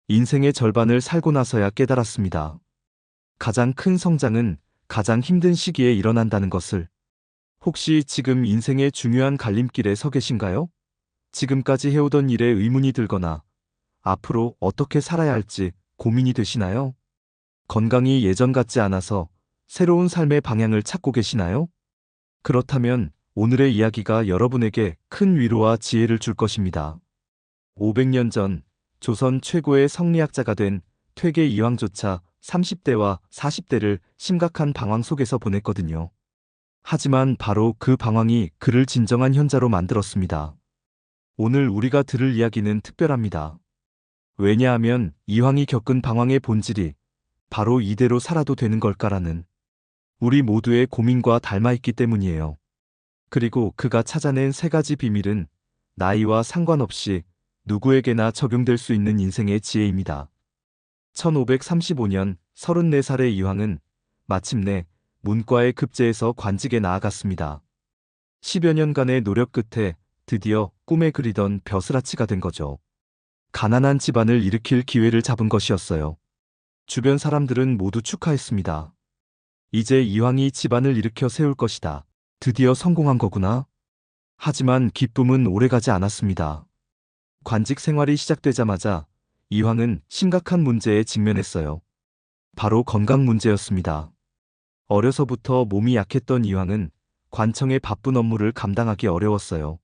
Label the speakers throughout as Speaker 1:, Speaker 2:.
Speaker 1: 인생의 절반을 살고 나서야 깨달았습니다. 가장 큰 성장은 가장 힘든 시기에 일어난다는 것을. 혹시 지금 인생의 중요한 갈림길에 서 계신가요? 지금까지 해오던 일에 의문이 들거나 앞으로 어떻게 살아야 할지 고민이 되시나요? 건강이 예전 같지 않아서 새로운 삶의 방향을 찾고 계시나요? 그렇다면 오늘의 이야기가 여러분에게 큰 위로와 지혜를 줄 것입니다. 500년 전 조선 최고의 성리학자가 된 퇴계 이황조차 30대와 40대를 심각한 방황 속에서 보냈거든요. 하지만 바로 그 방황이 그를 진정한 현자로 만들었습니다. 오늘 우리가 들을 이야기는 특별합니다. 왜냐하면 이황이 겪은 방황의 본질이 바로 이대로 살아도 되는 걸까라는 우리 모두의 고민과 닮아있기 때문이에요. 그리고 그가 찾아낸 세 가지 비밀은 나이와 상관없이 누구에게나 적용될 수 있는 인생의 지혜입니다. 1535년 34살의 이황은 마침내 문과의 급제에서 관직에 나아갔습니다. 10여 년간의 노력 끝에 드디어 꿈에 그리던 벼슬아치가 된 거죠. 가난한 집안을 일으킬 기회를 잡은 것이었어요. 주변 사람들은 모두 축하했습니다. 이제 이황이 집안을 일으켜 세울 것이다. 드디어 성공한 거구나. 하지만 기쁨은 오래가지 않았습니다. 관직 생활이 시작되자마자 이황은 심각한 문제에 직면했어요. 바로 건강 문제였습니다. 어려서부터 몸이 약했던 이황은 관청의 바쁜 업무를 감당하기 어려웠어요.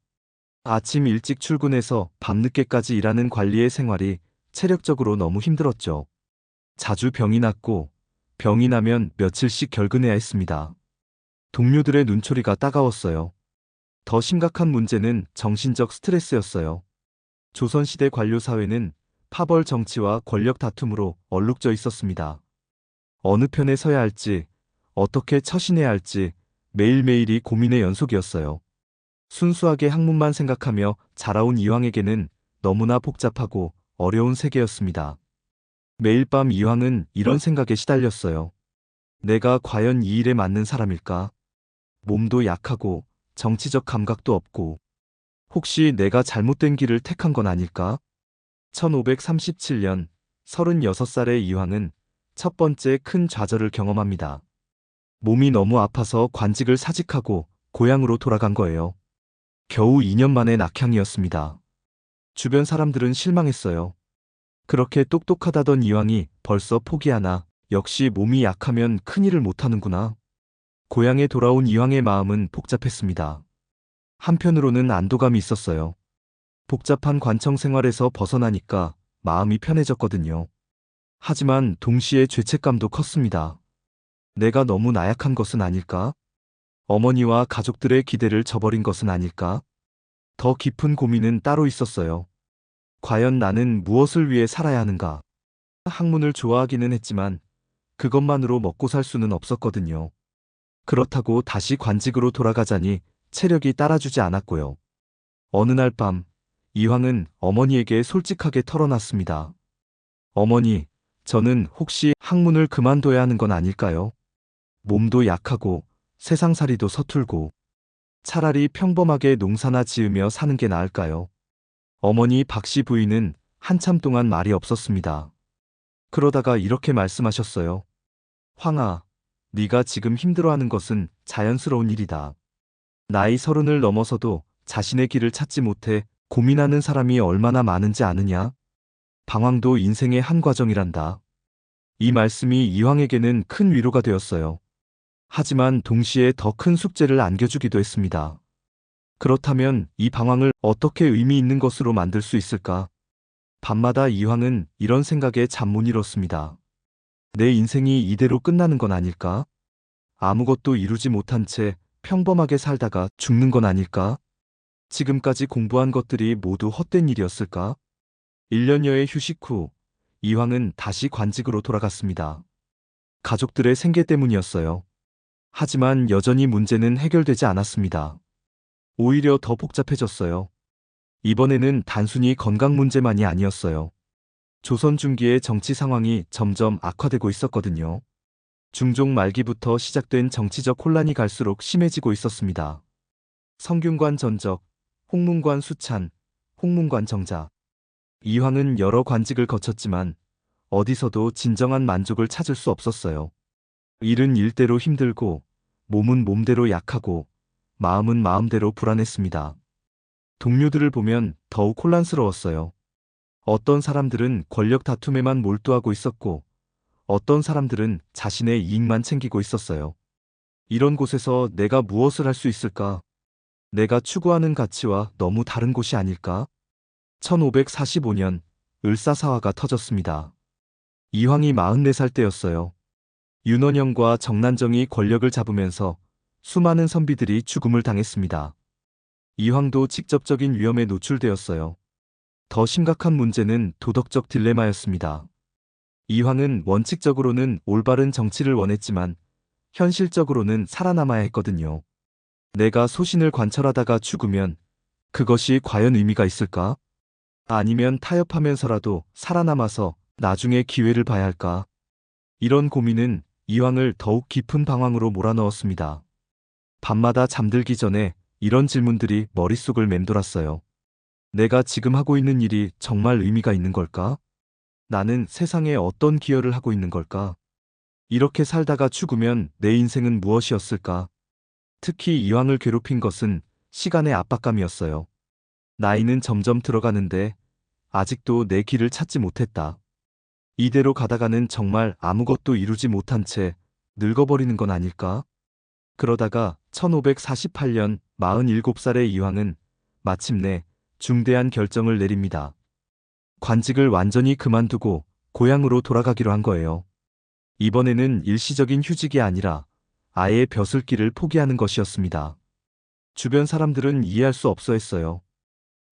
Speaker 1: 아침 일찍 출근해서 밤늦게까지 일하는 관리의 생활이 체력적으로 너무 힘들었죠. 자주 병이 났고 병이 나면 며칠씩 결근해야 했습니다. 동료들의 눈초리가 따가웠어요. 더 심각한 문제는 정신적 스트레스였어요. 조선시대 관료사회는 파벌 정치와 권력 다툼으로 얼룩져 있었습니다. 어느 편에 서야 할지, 어떻게 처신해야 할지 매일매일이 고민의 연속이었어요. 순수하게 학문만 생각하며 자라온 이황에게는 너무나 복잡하고 어려운 세계였습니다. 매일 밤 이황은 이런 생각에 시달렸어요. 내가 과연 이 일에 맞는 사람일까? 몸도 약하고 정치적 감각도 없고 혹시 내가 잘못된 길을 택한 건 아닐까? 1537년 36살의 이황은 첫 번째 큰 좌절을 경험합니다. 몸이 너무 아파서 관직을 사직하고 고향으로 돌아간 거예요. 겨우 2년 만의 낙향이었습니다. 주변 사람들은 실망했어요. 그렇게 똑똑하다던 이황이 벌써 포기하나, 역시 몸이 약하면 큰일을 못하는구나. 고향에 돌아온 이황의 마음은 복잡했습니다. 한편으로는 안도감이 있었어요. 복잡한 관청 생활에서 벗어나니까 마음이 편해졌거든요. 하지만 동시에 죄책감도 컸습니다. 내가 너무 나약한 것은 아닐까? 어머니와 가족들의 기대를 저버린 것은 아닐까? 더 깊은 고민은 따로 있었어요. 과연 나는 무엇을 위해 살아야 하는가? 학문을 좋아하기는 했지만 그것만으로 먹고 살 수는 없었거든요. 그렇다고 다시 관직으로 돌아가자니 체력이 따라주지 않았고요. 어느 날 밤, 이황은 어머니에게 솔직하게 털어놨습니다. 어머니, 저는 혹시 학문을 그만둬야 하는 건 아닐까요? 몸도 약하고 세상살이도 서툴고 차라리 평범하게 농사나 지으며 사는 게 나을까요? 어머니 박씨 부인은 한참 동안 말이 없었습니다. 그러다가 이렇게 말씀하셨어요. 황아, 네가 지금 힘들어하는 것은 자연스러운 일이다. 나이 30을 넘어서도 자신의 길을 찾지 못해 고민하는 사람이 얼마나 많은지 아느냐? 방황도 인생의 한 과정이란다. 이 말씀이 이황에게는 큰 위로가 되었어요. 하지만 동시에 더 큰 숙제를 안겨주기도 했습니다. 그렇다면 이 방황을 어떻게 의미 있는 것으로 만들 수 있을까? 밤마다 이황은 이런 생각에 잠 못 이뤘습니다. 내 인생이 이대로 끝나는 건 아닐까? 아무것도 이루지 못한 채 평범하게 살다가 죽는 건 아닐까? 지금까지 공부한 것들이 모두 헛된 일이었을까? 1년여의 휴식 후 이황은 다시 관직으로 돌아갔습니다. 가족들의 생계 때문이었어요. 하지만 여전히 문제는 해결되지 않았습니다. 오히려 더 복잡해졌어요. 이번에는 단순히 건강 문제만이 아니었어요. 조선 중기의 정치 상황이 점점 악화되고 있었거든요. 중종 말기부터 시작된 정치적 혼란이 갈수록 심해지고 있었습니다. 성균관 전적, 홍문관 수찬, 홍문관 정자. 이황은 여러 관직을 거쳤지만 어디서도 진정한 만족을 찾을 수 없었어요. 일은 일대로 힘들고, 몸은 몸대로 약하고, 마음은 마음대로 불안했습니다. 동료들을 보면 더욱 혼란스러웠어요. 어떤 사람들은 권력 다툼에만 몰두하고 있었고, 어떤 사람들은 자신의 이익만 챙기고 있었어요. 이런 곳에서 내가 무엇을 할 수 있을까? 내가 추구하는 가치와 너무 다른 곳이 아닐까? 1545년 을사사화가 터졌습니다. 이황이 44살 때였어요. 윤원영과 정난정이 권력을 잡으면서 수많은 선비들이 죽음을 당했습니다. 이황도 직접적인 위험에 노출되었어요. 더 심각한 문제는 도덕적 딜레마였습니다. 이황은 원칙적으로는 올바른 정치를 원했지만 현실적으로는 살아남아야 했거든요. 내가 소신을 관철하다가 죽으면 그것이 과연 의미가 있을까? 아니면 타협하면서라도 살아남아서 나중에 기회를 봐야 할까? 이런 고민은 이황을 더욱 깊은 방황으로 몰아넣었습니다. 밤마다 잠들기 전에 이런 질문들이 머릿속을 맴돌았어요. 내가 지금 하고 있는 일이 정말 의미가 있는 걸까? 나는 세상에 어떤 기여를 하고 있는 걸까? 이렇게 살다가 죽으면 내 인생은 무엇이었을까? 특히 이황을 괴롭힌 것은 시간의 압박감이었어요. 나이는 점점 들어가는데 아직도 내 길을 찾지 못했다. 이대로 가다가는 정말 아무것도 이루지 못한 채 늙어버리는 건 아닐까? 그러다가 1548년 47살의 이황은 마침내 중대한 결정을 내립니다. 관직을 완전히 그만두고 고향으로 돌아가기로 한 거예요. 이번에는 일시적인 휴직이 아니라 아예 벼슬길을 포기하는 것이었습니다. 주변 사람들은 이해할 수 없어 했어요.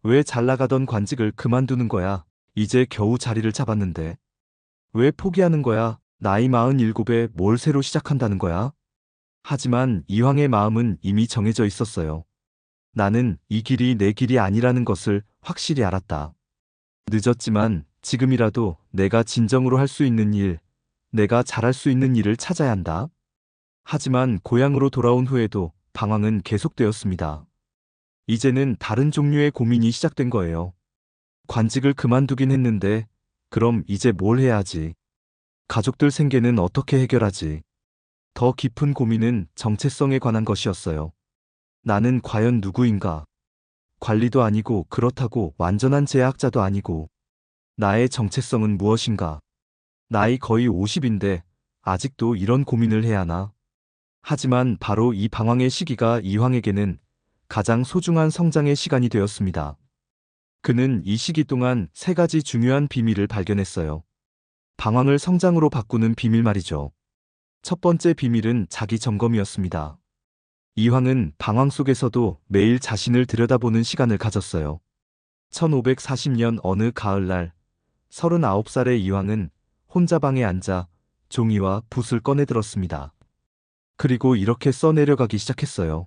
Speaker 1: 왜 잘 나가던 관직을 그만두는 거야? 이제 겨우 자리를 잡았는데. 왜 포기하는 거야? 나이 47에 뭘 새로 시작한다는 거야? 하지만 이황의 마음은 이미 정해져 있었어요. 나는 이 길이 내 길이 아니라는 것을 확실히 알았다. 늦었지만 지금이라도 내가 진정으로 할 수 있는 일, 내가 잘할 수 있는 일을 찾아야 한다. 하지만 고향으로 돌아온 후에도 방황은 계속되었습니다. 이제는 다른 종류의 고민이 시작된 거예요. 관직을 그만두긴 했는데 그럼 이제 뭘 해야 하지? 가족들 생계는 어떻게 해결하지? 더 깊은 고민은 정체성에 관한 것이었어요. 나는 과연 누구인가? 관리도 아니고 그렇다고 완전한 제약자도 아니고 나의 정체성은 무엇인가? 나이 거의 50인데 아직도 이런 고민을 해야 하나? 하지만 바로 이 방황의 시기가 이황에게는 가장 소중한 성장의 시간이 되었습니다. 그는 이 시기 동안 세 가지 중요한 비밀을 발견했어요. 방황을 성장으로 바꾸는 비밀 말이죠. 첫 번째 비밀은 자기 점검이었습니다. 이황은 방황 속에서도 매일 자신을 들여다보는 시간을 가졌어요. 1540년 어느 가을날 39살의 이황은 혼자 방에 앉아 종이와 붓을 꺼내들었습니다. 그리고 이렇게 써내려가기 시작했어요.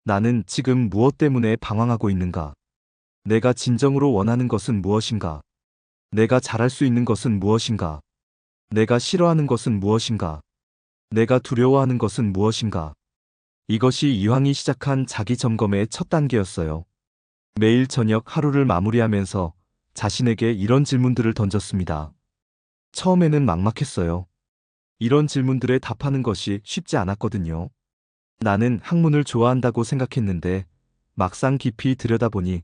Speaker 1: 나는 지금 무엇 때문에 방황하고 있는가? 내가 진정으로 원하는 것은 무엇인가? 내가 잘할 수 있는 것은 무엇인가? 내가 싫어하는 것은 무엇인가? 내가 두려워하는 것은 무엇인가? 이것이 이황이 시작한 자기 점검의 첫 단계였어요. 매일 저녁 하루를 마무리하면서 자신에게 이런 질문들을 던졌습니다. 처음에는 막막했어요. 이런 질문들에 답하는 것이 쉽지 않았거든요. 나는 학문을 좋아한다고 생각했는데 막상 깊이 들여다보니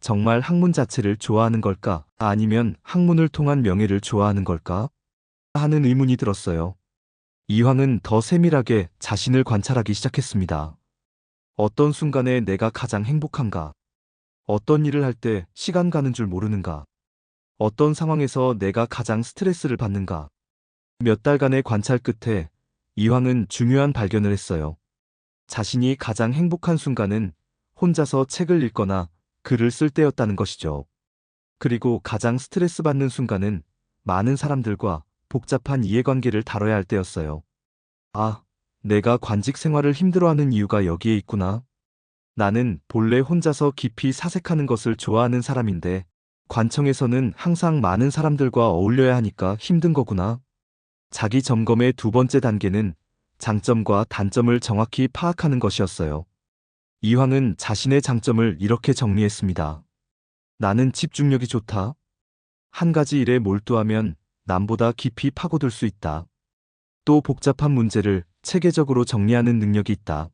Speaker 1: 정말 학문 자체를 좋아하는 걸까? 아니면 학문을 통한 명예를 좋아하는 걸까? 하는 의문이 들었어요. 이황은 더 세밀하게 자신을 관찰하기 시작했습니다. 어떤 순간에 내가 가장 행복한가? 어떤 일을 할 때 시간 가는 줄 모르는가? 어떤 상황에서 내가 가장 스트레스를 받는가? 몇 달간의 관찰 끝에 이황은 중요한 발견을 했어요. 자신이 가장 행복한 순간은 혼자서 책을 읽거나 글을 쓸 때였다는 것이죠. 그리고 가장 스트레스 받는 순간은 많은 사람들과 복잡한 이해관계를 다뤄야 할 때였어요. 아, 내가 관직 생활을 힘들어하는 이유가 여기에 있구나. 나는 본래 혼자서 깊이 사색하는 것을 좋아하는 사람인데 관청에서는 항상 많은 사람들과 어울려야 하니까 힘든 거구나. 자기 점검의 두 번째 단계는 장점과 단점을 정확히 파악하는 것이었어요. 이황은 자신의 장점을 이렇게 정리했습니다. 나는 집중력이 좋다. 한 가지 일에 몰두하면 남보다 깊이 파고들 수 있다. 또 복잡한 문제를 체계적으로 정리하는 능력이 있다.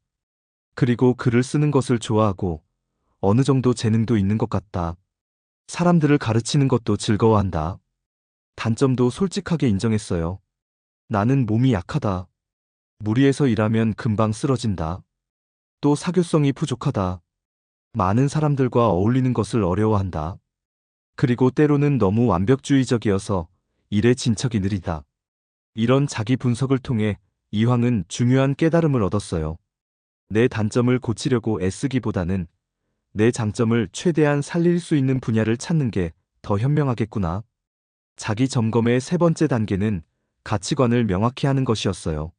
Speaker 1: 그리고 글을 쓰는 것을 좋아하고 어느 정도 재능도 있는 것 같다. 사람들을 가르치는 것도 즐거워한다. 단점도 솔직하게 인정했어요. 나는 몸이 약하다. 무리해서 일하면 금방 쓰러진다. 또 사교성이 부족하다. 많은 사람들과 어울리는 것을 어려워한다. 그리고 때로는 너무 완벽주의적이어서 일에 진척이 느리다. 이런 자기 분석을 통해 이황은 중요한 깨달음을 얻었어요. 내 단점을 고치려고 애쓰기보다는 내 장점을 최대한 살릴 수 있는 분야를 찾는 게 더 현명하겠구나. 자기 점검의 세 번째 단계는 가치관을 명확히 하는 것이었어요.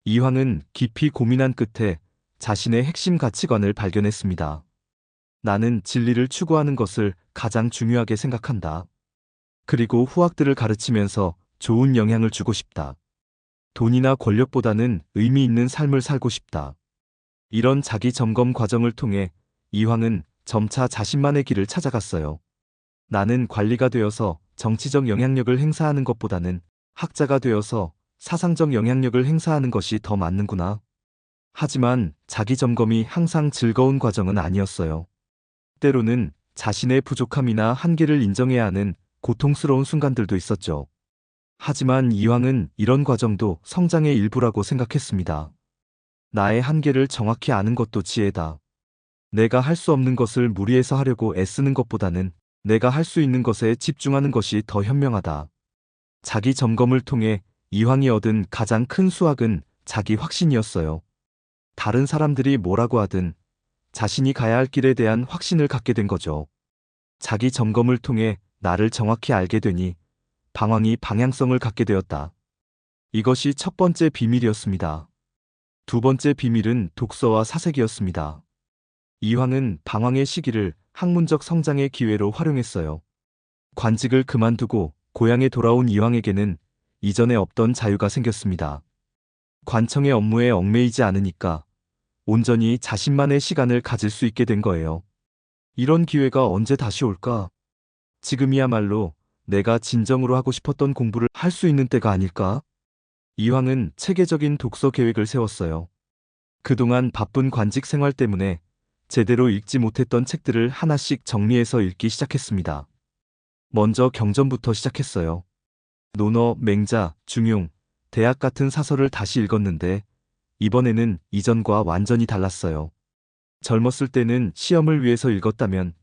Speaker 1: 이황은 깊이 고민한 끝에 자신의 핵심 가치관을 발견했습니다. 나는 진리를 추구하는 것을 가장 중요하게 생각한다. 그리고 후학들을 가르치면서 좋은 영향을 주고 싶다. 돈이나 권력보다는 의미 있는 삶을 살고 싶다. 이런 자기 점검 과정을 통해 이황은 점차 자신만의 길을 찾아갔어요. 나는 관리가 되어서 정치적 영향력을 행사하는 것보다는 학자가 되어서 사상적 영향력을 행사하는 것이 더 맞는구나. 하지만 자기 점검이 항상 즐거운 과정은 아니었어요. 때로는 자신의 부족함이나 한계를 인정해야 하는 고통스러운 순간들도 있었죠. 하지만 이황은 이런 과정도 성장의 일부라고 생각했습니다. 나의 한계를 정확히 아는 것도 지혜다. 내가 할 수 없는 것을 무리해서 하려고 애쓰는 것보다는 내가 할 수 있는 것에 집중하는 것이 더 현명하다. 자기 점검을 통해 이황이 얻은 가장 큰 수확은 자기 확신이었어요. 다른 사람들이 뭐라고 하든 자신이 가야 할 길에 대한 확신을 갖게 된 거죠. 자기 점검을 통해 나를 정확히 알게 되니 방황이 방향성을 갖게 되었다. 이것이 첫 번째 비밀이었습니다. 두 번째 비밀은 독서와 사색이었습니다. 이황은 방황의 시기를 학문적 성장의 기회로 활용했어요. 관직을 그만두고 고향에 돌아온 이황에게는 이전에 없던 자유가 생겼습니다. 관청의 업무에 얽매이지 않으니까 온전히 자신만의 시간을 가질 수 있게 된 거예요. 이런 기회가 언제 다시 올까? 지금이야말로 내가 진정으로 하고 싶었던 공부를 할 수 있는 때가 아닐까? 이황은 체계적인 독서 계획을 세웠어요. 그동안 바쁜 관직 생활 때문에 제대로 읽지 못했던 책들을 하나씩 정리해서 읽기 시작했습니다. 먼저 경전부터 시작했어요. 논어, 맹자, 중용, 대학 같은 사설을 다시 읽었는데 이번에는 이전과 완전히 달랐어요. 젊었을 때는 시험을 위해서 읽었다면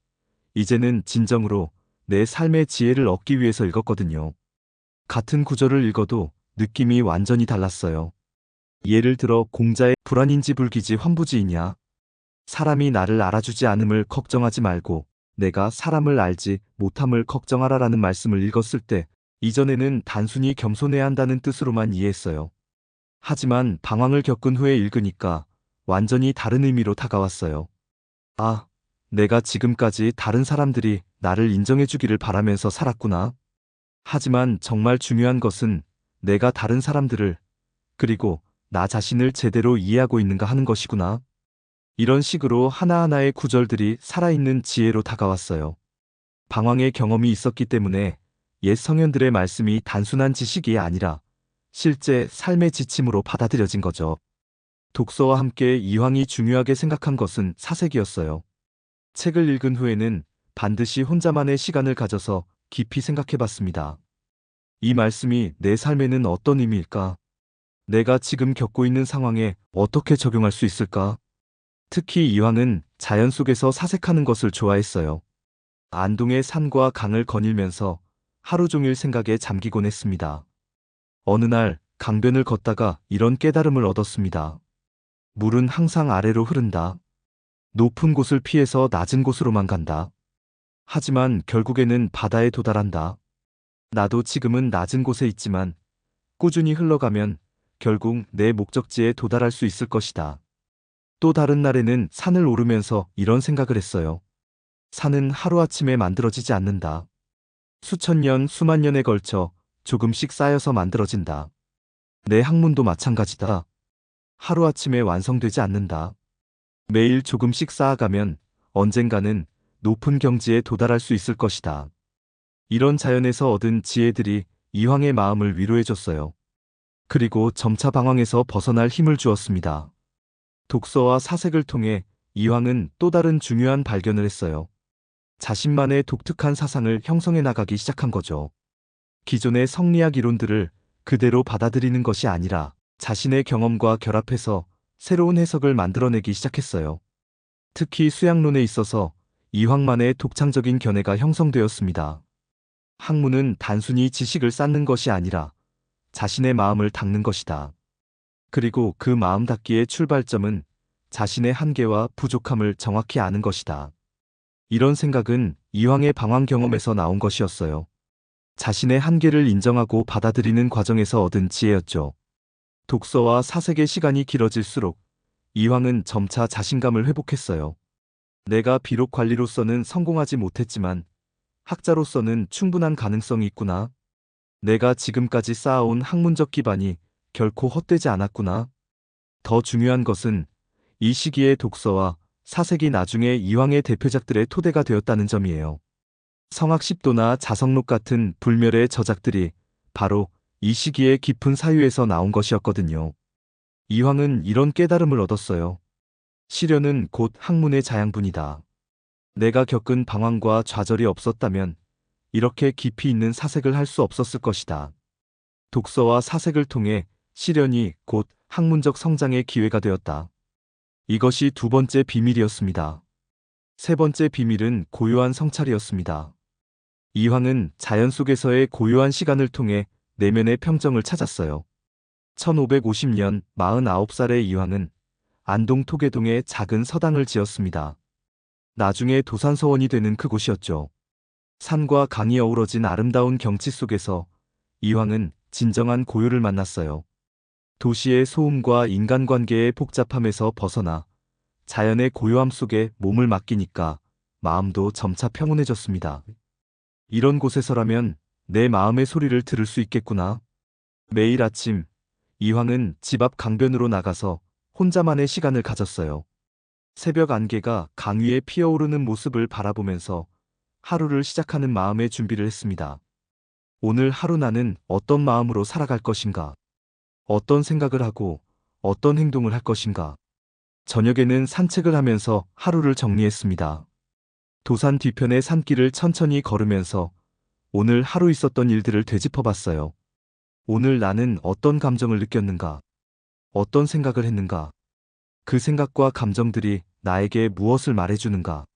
Speaker 1: 이제는 진정으로 내 삶의 지혜를 얻기 위해서 읽었거든요. 같은 구절을 읽어도 느낌이 완전히 달랐어요. 예를 들어 공자의 불안인지 불기지 환부지이냐. 사람이 나를 알아주지 않음을 걱정하지 말고 내가 사람을 알지 못함을 걱정하라라는 말씀을 읽었을 때 이전에는 단순히 겸손해야 한다는 뜻으로만 이해했어요. 하지만 방황을 겪은 후에 읽으니까 완전히 다른 의미로 다가왔어요. 아, 내가 지금까지 다른 사람들이 나를 인정해주기를 바라면서 살았구나. 하지만 정말 중요한 것은 내가 다른 사람들을 그리고 나 자신을 제대로 이해하고 있는가 하는 것이구나. 이런 식으로 하나하나의 구절들이 살아있는 지혜로 다가왔어요. 방황의 경험이 있었기 때문에 옛 성현들의 말씀이 단순한 지식이 아니라 실제 삶의 지침으로 받아들여진 거죠. 독서와 함께 이황이 중요하게 생각한 것은 사색이었어요. 책을 읽은 후에는 반드시 혼자만의 시간을 가져서 깊이 생각해 봤습니다. 이 말씀이 내 삶에는 어떤 의미일까? 내가 지금 겪고 있는 상황에 어떻게 적용할 수 있을까? 특히 이황은 자연 속에서 사색하는 것을 좋아했어요. 안동의 산과 강을 거닐면서 하루 종일 생각에 잠기곤 했습니다. 어느 날 강변을 걷다가 이런 깨달음을 얻었습니다. 물은 항상 아래로 흐른다. 높은 곳을 피해서 낮은 곳으로만 간다. 하지만 결국에는 바다에 도달한다. 나도 지금은 낮은 곳에 있지만 꾸준히 흘러가면 결국 내 목적지에 도달할 수 있을 것이다. 또 다른 날에는 산을 오르면서 이런 생각을 했어요. 산은 하루아침에 만들어지지 않는다. 수천 년, 수만 년에 걸쳐 조금씩 쌓여서 만들어진다. 내 학문도 마찬가지다. 하루아침에 완성되지 않는다. 매일 조금씩 쌓아가면 언젠가는 높은 경지에 도달할 수 있을 것이다. 이런 자연에서 얻은 지혜들이 이황의 마음을 위로해줬어요. 그리고 점차 방황에서 벗어날 힘을 주었습니다. 독서와 사색을 통해 이황은 또 다른 중요한 발견을 했어요. 자신만의 독특한 사상을 형성해 나가기 시작한 거죠. 기존의 성리학 이론들을 그대로 받아들이는 것이 아니라 자신의 경험과 결합해서 새로운 해석을 만들어내기 시작했어요. 특히 수양론에 있어서 이황만의 독창적인 견해가 형성되었습니다. 학문은 단순히 지식을 쌓는 것이 아니라 자신의 마음을 닦는 것이다. 그리고 그 마음 닦기의 출발점은 자신의 한계와 부족함을 정확히 아는 것이다. 이런 생각은 이황의 방황 경험에서 나온 것이었어요. 자신의 한계를 인정하고 받아들이는 과정에서 얻은 지혜였죠. 독서와 사색의 시간이 길어질수록 이황은 점차 자신감을 회복했어요. 내가 비록 관리로서는 성공하지 못했지만 학자로서는 충분한 가능성이 있구나. 내가 지금까지 쌓아온 학문적 기반이 결코 헛되지 않았구나. 더 중요한 것은 이 시기의 독서와 사색이 나중에 이황의 대표작들의 토대가 되었다는 점이에요. 성학십도나 자성록 같은 불멸의 저작들이 바로 이 시기의 깊은 사유에서 나온 것이었거든요. 이황은 이런 깨달음을 얻었어요. 시련은 곧 학문의 자양분이다. 내가 겪은 방황과 좌절이 없었다면 이렇게 깊이 있는 사색을 할 수 없었을 것이다. 독서와 사색을 통해 시련이 곧 학문적 성장의 기회가 되었다. 이것이 두 번째 비밀이었습니다. 세 번째 비밀은 고요한 성찰이었습니다. 이황은 자연 속에서의 고요한 시간을 통해 내면의 평정을 찾았어요. 1550년 49살의 이황은 안동 토계동에 작은 서당을 지었습니다. 나중에 도산서원이 되는 그곳이었죠. 산과 강이 어우러진 아름다운 경치 속에서 이황은 진정한 고요를 만났어요. 도시의 소음과 인간관계의 복잡함에서 벗어나 자연의 고요함 속에 몸을 맡기니까 마음도 점차 평온해졌습니다. 이런 곳에서라면 내 마음의 소리를 들을 수 있겠구나. 매일 아침 이황은 집 앞 강변으로 나가서 혼자만의 시간을 가졌어요. 새벽 안개가 강 위에 피어오르는 모습을 바라보면서 하루를 시작하는 마음의 준비를 했습니다. 오늘 하루 나는 어떤 마음으로 살아갈 것인가? 어떤 생각을 하고 어떤 행동을 할 것인가? 저녁에는 산책을 하면서 하루를 정리했습니다. 도산 뒤편의 산길을 천천히 걸으면서 오늘 하루 있었던 일들을 되짚어봤어요. 오늘 나는 어떤 감정을 느꼈는가? 어떤 생각을 했는가? 그 생각과 감정들이 나에게 무엇을 말해주는가?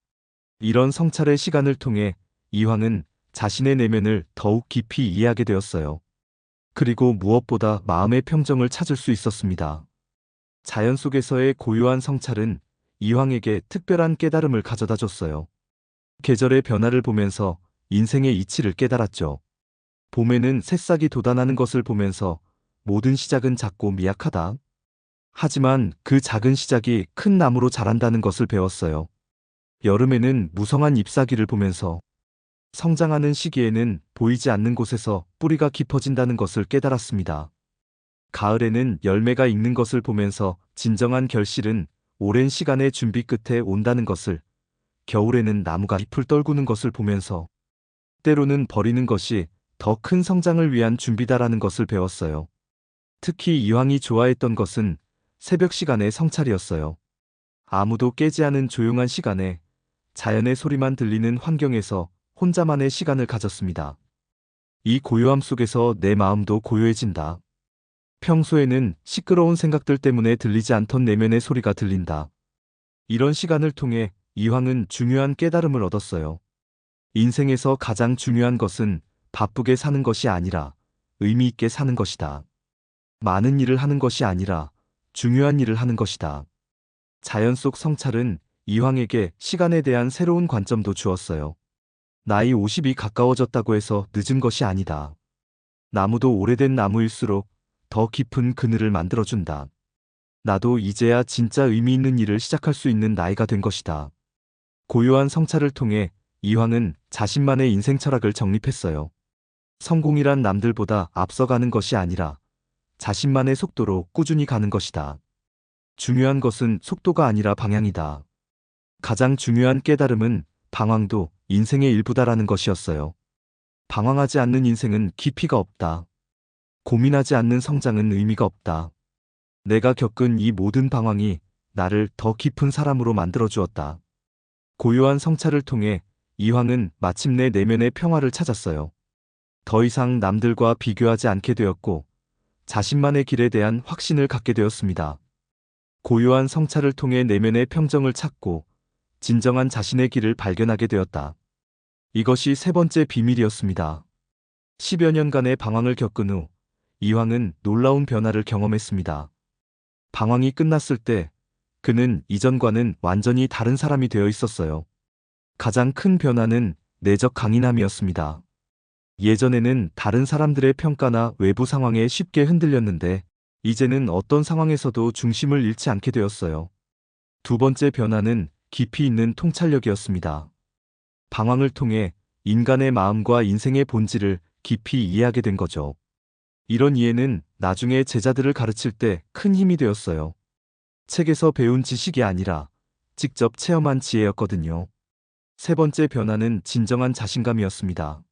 Speaker 1: 이런 성찰의 시간을 통해 이황은 자신의 내면을 더욱 깊이 이해하게 되었어요. 그리고 무엇보다 마음의 평정을 찾을 수 있었습니다. 자연 속에서의 고요한 성찰은 이황에게 특별한 깨달음을 가져다 줬어요. 계절의 변화를 보면서 인생의 이치를 깨달았죠. 봄에는 새싹이 돋아나는 것을 보면서 모든 시작은 작고 미약하다. 하지만 그 작은 시작이 큰 나무로 자란다는 것을 배웠어요. 여름에는 무성한 잎사귀를 보면서 성장하는 시기에는 보이지 않는 곳에서 뿌리가 깊어진다는 것을 깨달았습니다. 가을에는 열매가 익는 것을 보면서 진정한 결실은 오랜 시간의 준비 끝에 온다는 것을, 겨울에는 나무가 잎을 떨구는 것을 보면서 때로는 버리는 것이 더 큰 성장을 위한 준비다라는 것을 배웠어요. 특히 이황이 좋아했던 것은 새벽 시간의 성찰이었어요. 아무도 깨지 않은 조용한 시간에 자연의 소리만 들리는 환경에서 혼자만의 시간을 가졌습니다. 이 고요함 속에서 내 마음도 고요해진다. 평소에는 시끄러운 생각들 때문에 들리지 않던 내면의 소리가 들린다. 이런 시간을 통해 이황은 중요한 깨달음을 얻었어요. 인생에서 가장 중요한 것은 바쁘게 사는 것이 아니라 의미 있게 사는 것이다. 많은 일을 하는 것이 아니라 중요한 일을 하는 것이다. 자연 속 성찰은 이황에게 시간에 대한 새로운 관점도 주었어요. 나이 50이 가까워졌다고 해서 늦은 것이 아니다. 나무도 오래된 나무일수록 더 깊은 그늘을 만들어준다. 나도 이제야 진짜 의미 있는 일을 시작할 수 있는 나이가 된 것이다. 고요한 성찰을 통해 이황은 자신만의 인생 철학을 정립했어요. 성공이란 남들보다 앞서가는 것이 아니라 자신만의 속도로 꾸준히 가는 것이다. 중요한 것은 속도가 아니라 방향이다. 가장 중요한 깨달음은 방황도 인생의 일부다라는 것이었어요. 방황하지 않는 인생은 깊이가 없다. 고민하지 않는 성장은 의미가 없다. 내가 겪은 이 모든 방황이 나를 더 깊은 사람으로 만들어 주었다. 고요한 성찰을 통해 이황은 마침내 내면의 평화를 찾았어요. 더 이상 남들과 비교하지 않게 되었고 자신만의 길에 대한 확신을 갖게 되었습니다. 고요한 성찰을 통해 내면의 평정을 찾고 진정한 자신의 길을 발견하게 되었다. 이것이 세 번째 비밀이었습니다. 10여 년간의 방황을 겪은 후 이황은 놀라운 변화를 경험했습니다. 방황이 끝났을 때 그는 이전과는 완전히 다른 사람이 되어 있었어요. 가장 큰 변화는 내적 강인함이었습니다. 예전에는 다른 사람들의 평가나 외부 상황에 쉽게 흔들렸는데 이제는 어떤 상황에서도 중심을 잃지 않게 되었어요. 두 번째 변화는 깊이 있는 통찰력이었습니다. 방황을 통해 인간의 마음과 인생의 본질을 깊이 이해하게 된 거죠. 이런 이해는 나중에 제자들을 가르칠 때 큰 힘이 되었어요. 책에서 배운 지식이 아니라 직접 체험한 지혜였거든요. 세 번째 변화는 진정한 자신감이었습니다.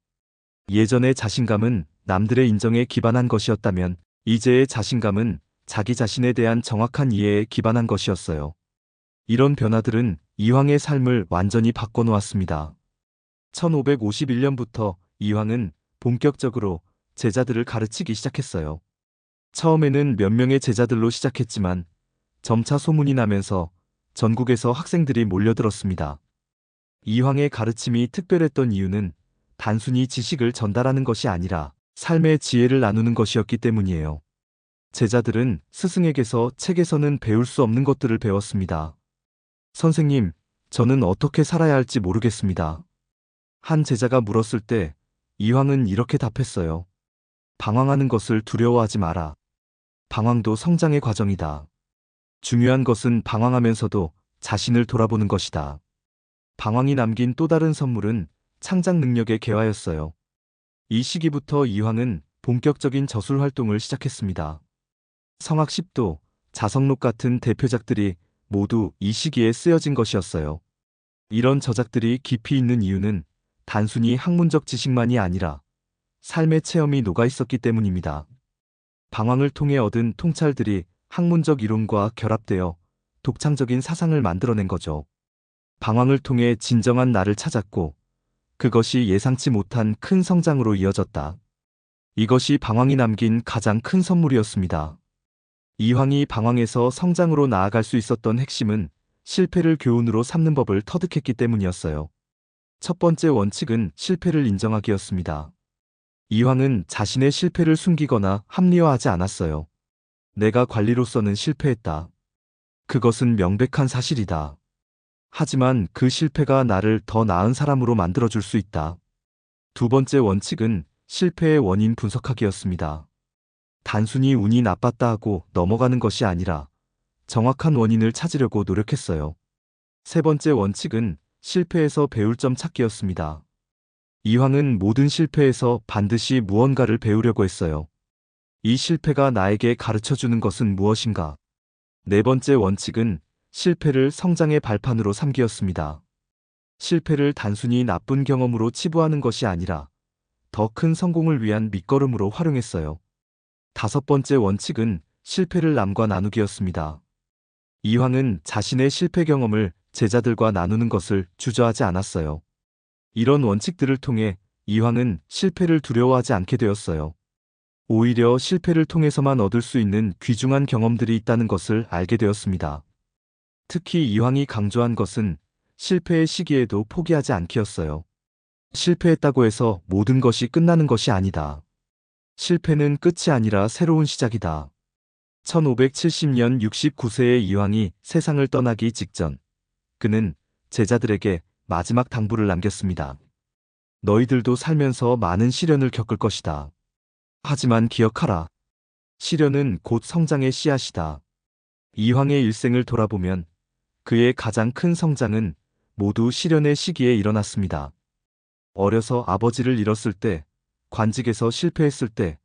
Speaker 1: 예전의 자신감은 남들의 인정에 기반한 것이었다면 이제의 자신감은 자기 자신에 대한 정확한 이해에 기반한 것이었어요. 이런 변화들은 이황의 삶을 완전히 바꿔놓았습니다. 1551년부터 이황은 본격적으로 제자들을 가르치기 시작했어요. 처음에는 몇 명의 제자들로 시작했지만 점차 소문이 나면서 전국에서 학생들이 몰려들었습니다. 이황의 가르침이 특별했던 이유는 단순히 지식을 전달하는 것이 아니라 삶의 지혜를 나누는 것이었기 때문이에요. 제자들은 스승에게서 책에서는 배울 수 없는 것들을 배웠습니다. 선생님, 저는 어떻게 살아야 할지 모르겠습니다. 한 제자가 물었을 때 이황은 이렇게 답했어요. 방황하는 것을 두려워하지 마라. 방황도 성장의 과정이다. 중요한 것은 방황하면서도 자신을 돌아보는 것이다. 방황이 남긴 또 다른 선물은 창작 능력의 개화였어요. 이 시기부터 이황은 본격적인 저술 활동을 시작했습니다. 성악 10도, 자성록 같은 대표작들이 모두 이 시기에 쓰여진 것이었어요. 이런 저작들이 깊이 있는 이유는 단순히 학문적 지식만이 아니라 삶의 체험이 녹아 있었기 때문입니다. 방황을 통해 얻은 통찰들이 학문적 이론과 결합되어 독창적인 사상을 만들어낸 거죠. 방황을 통해 진정한 나를 찾았고 그것이 예상치 못한 큰 성장으로 이어졌다. 이것이 방황이 남긴 가장 큰 선물이었습니다. 이황이 방황에서 성장으로 나아갈 수 있었던 핵심은 실패를 교훈으로 삼는 법을 터득했기 때문이었어요. 첫 번째 원칙은 실패를 인정하기였습니다. 이황은 자신의 실패를 숨기거나 합리화하지 않았어요. 내가 관리로서는 실패했다. 그것은 명백한 사실이다. 하지만 그 실패가 나를 더 나은 사람으로 만들어줄 수 있다. 두 번째 원칙은 실패의 원인 분석하기였습니다. 단순히 운이 나빴다 하고 넘어가는 것이 아니라 정확한 원인을 찾으려고 노력했어요. 세 번째 원칙은 실패에서 배울 점 찾기였습니다. 이황은 모든 실패에서 반드시 무언가를 배우려고 했어요. 이 실패가 나에게 가르쳐주는 것은 무엇인가? 네 번째 원칙은 실패를 성장의 발판으로 삼기였습니다. 실패를 단순히 나쁜 경험으로 치부하는 것이 아니라 더 큰 성공을 위한 밑거름으로 활용했어요. 다섯 번째 원칙은 실패를 남과 나누기였습니다. 이황은 자신의 실패 경험을 제자들과 나누는 것을 주저하지 않았어요. 이런 원칙들을 통해 이황은 실패를 두려워하지 않게 되었어요. 오히려 실패를 통해서만 얻을 수 있는 귀중한 경험들이 있다는 것을 알게 되었습니다. 특히 이황이 강조한 것은 실패의 시기에도 포기하지 않기였어요. 실패했다고 해서 모든 것이 끝나는 것이 아니다. 실패는 끝이 아니라 새로운 시작이다. 1570년 69세의 이황이 세상을 떠나기 직전, 그는 제자들에게 마지막 당부를 남겼습니다. 너희들도 살면서 많은 시련을 겪을 것이다. 하지만 기억하라. 시련은 곧 성장의 씨앗이다. 이황의 일생을 돌아보면 그의 가장 큰 성장은 모두 시련의 시기에 일어났습니다. 어려서 아버지를 잃었을 때, 관직에서 실패했을 때,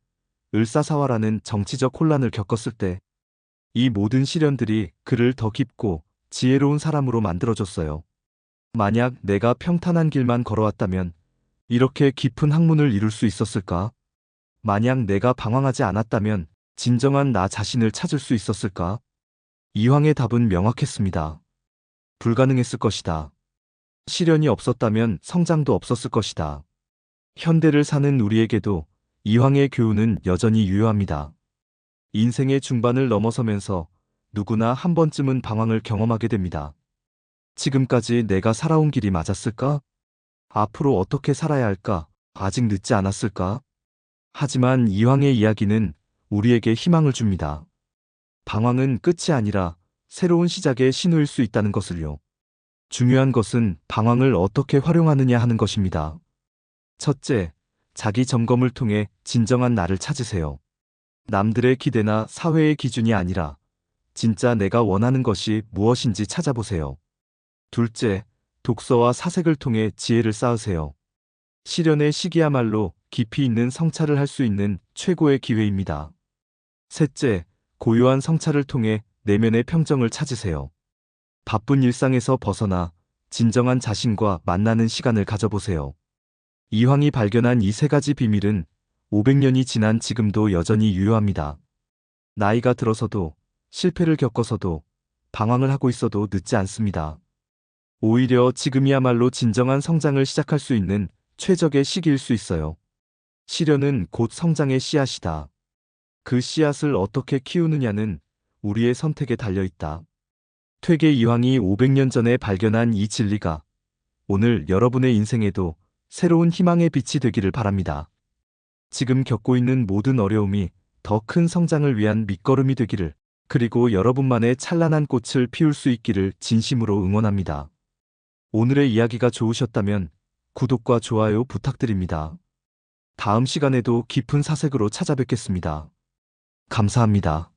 Speaker 1: 을사사화라는 정치적 혼란을 겪었을 때, 이 모든 시련들이 그를 더 깊고 지혜로운 사람으로 만들어줬어요. 만약 내가 평탄한 길만 걸어왔다면 이렇게 깊은 학문을 이룰 수 있었을까? 만약 내가 방황하지 않았다면 진정한 나 자신을 찾을 수 있었을까? 이황의 답은 명확했습니다. 불가능했을 것이다. 시련이 없었다면 성장도 없었을 것이다. 현대를 사는 우리에게도 이황의 교훈은 여전히 유효합니다. 인생의 중반을 넘어서면서 누구나 한 번쯤은 방황을 경험하게 됩니다. 지금까지 내가 살아온 길이 맞았을까? 앞으로 어떻게 살아야 할까? 아직 늦지 않았을까? 하지만 이황의 이야기는 우리에게 희망을 줍니다. 방황은 끝이 아니라 새로운 시작의 신호일 수 있다는 것을요. 중요한 것은 방황을 어떻게 활용하느냐 하는 것입니다. 첫째, 자기 점검을 통해 진정한 나를 찾으세요. 남들의 기대나 사회의 기준이 아니라 진짜 내가 원하는 것이 무엇인지 찾아보세요. 둘째, 독서와 사색을 통해 지혜를 쌓으세요. 시련의 시기야말로 깊이 있는 성찰을 할 수 있는 최고의 기회입니다. 셋째, 고요한 성찰을 통해 내면의 평정을 찾으세요. 바쁜 일상에서 벗어나 진정한 자신과 만나는 시간을 가져보세요. 이황이 발견한 이 세 가지 비밀은 500년이 지난 지금도 여전히 유효합니다. 나이가 들어서도, 실패를 겪어서도, 방황을 하고 있어도 늦지 않습니다. 오히려 지금이야말로 진정한 성장을 시작할 수 있는 최적의 시기일 수 있어요. 시련은 곧 성장의 씨앗이다. 그 씨앗을 어떻게 키우느냐는 우리의 선택에 달려 있다. 퇴계 이황이 500년 전에 발견한 이 진리가 오늘 여러분의 인생에도 새로운 희망의 빛이 되기를 바랍니다. 지금 겪고 있는 모든 어려움이 더 큰 성장을 위한 밑거름이 되기를, 그리고 여러분만의 찬란한 꽃을 피울 수 있기를 진심으로 응원합니다. 오늘의 이야기가 좋으셨다면 구독과 좋아요 부탁드립니다. 다음 시간에도 깊은 사색으로 찾아뵙겠습니다. 감사합니다.